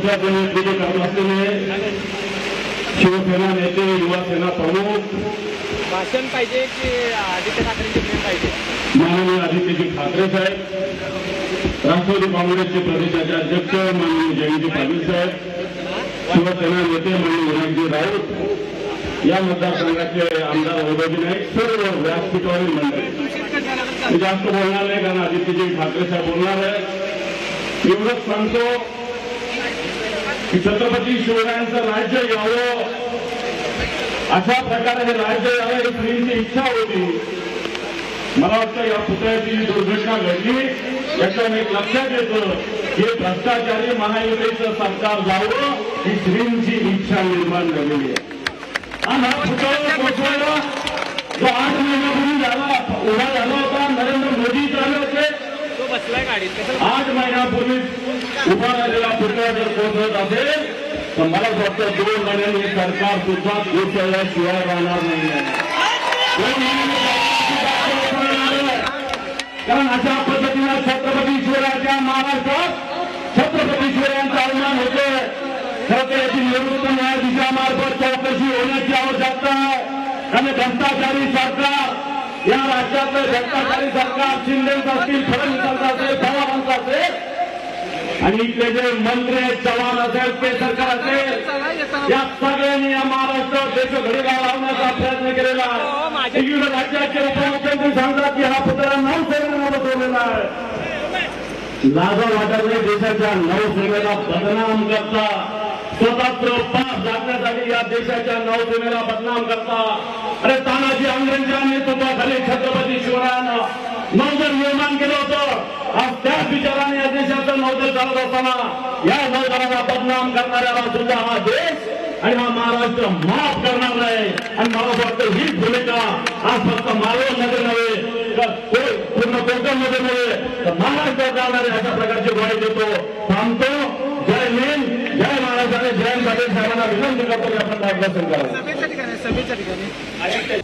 मोर्चाचे नेतृत्व करत असलेले शिवसेना नेते, युवा सेना प्रमुख भाषण पाहिजे की आदित्य ठाकरेंची प्रेम पाहिजे? माननीय आदित्यजी ठाकरे साहेब, राष्ट्रवादी काँग्रेसचे प्रदेशाचे अध्यक्ष माननीय जयंती पाटील साहेब, शिवसेना नेते माननीय विनायकजी राऊत, या मतदारसंघाचे आमदार वैभवजी नाईक, सर्व व्यासपीठावरील मंडळी. जास्त बोलणार नाही कारण आदित्यजी ठाकरे साहेब बोलणार आहे. एवढंच सांगतो की छत्रपती शिवरायांचं राज्य यावं, अशा प्रकारे हे राज्य यावं ही श्रींची इच्छा होती. मला वाटतं या पुतळ्याची दुर्घटना घडली याच्याने एक लक्षात येतं की भ्रष्टाचारी महायुतीचं सरकार जावं ही श्रींची इच्छा निर्माण झालेली आहे. आणि हा पुतळा पोचवायला जो 8 महिन्यापूर्वी उभा झाला होता, नरेंद्र मोदी चालले होते, तो बसलाय गाडीत. 8 महिन्यापूर्वी उभा राहिलेला पुतळा जर पोचवत असेल तर मला वाटतं 2 महिन्यांनी सरकार सुद्धा कोसळल्याशिवाय राहणार नाही. कारण अशा पद्धतीनं छत्रपती शिवरायांच्या महाराष्ट्रात छत्रपती शिवरायांचा अवमान होतोय. खरं तर याची निवृत्त न्यायाधीशामार्फत चौकशी होण्याची आवश्यकता आहे. आणि भ्रष्टाचारी सरकार, या राज्यातलं भ्रष्टाचारी सरकार शिंदेचं असतील, फडणवीसांचं असेल, पवारांचं असेल आणि इथले जे मंत्री आहेत, चव्हाण असेल, केसरकर असेल, या सगळ्यांनी या महाराष्ट्रात देशघडीला लावण्याचा प्रयत्न केलेला आहे. विविध राज्याचे उपमुख्यमंत्री सांगतात की हा पुतळा नौसेनेला बसवलेला आहे. लाजा वाटत नाही देशाच्या नौसेनेला बदनाम करता, स्वतंत्र पास जागण्यासाठी या देशाच्या नौसेनेला बदनाम करता. अरे तानाजी अंग्रेजांच्या नेतृत्वाखाली छत्रपती शिवरायांना नौदल निर्माण केलं होतं. आज त्याच विचाराने या देशाचं नौदल चालत असताना या नौदलाला बदनाम करणाऱ्याला सुद्धा हा देश आणि हा महाराष्ट्र माफ करणार नाही. आणि मला वाटतं ही भूमिका आज फक्त मालवणमध्ये नव्हे, पूर्ण कोकणमध्ये नव्हे, तर महाराष्ट्रात जाणारे अशा प्रकारची ग्वाही देतो. थांबतो. जय हिंद, जय महाराष्ट्र आणि जयंत पाटील साहेबांना विनंती करतो की आपण मार्गदर्शन करावं. सभेच्या ठिकाणी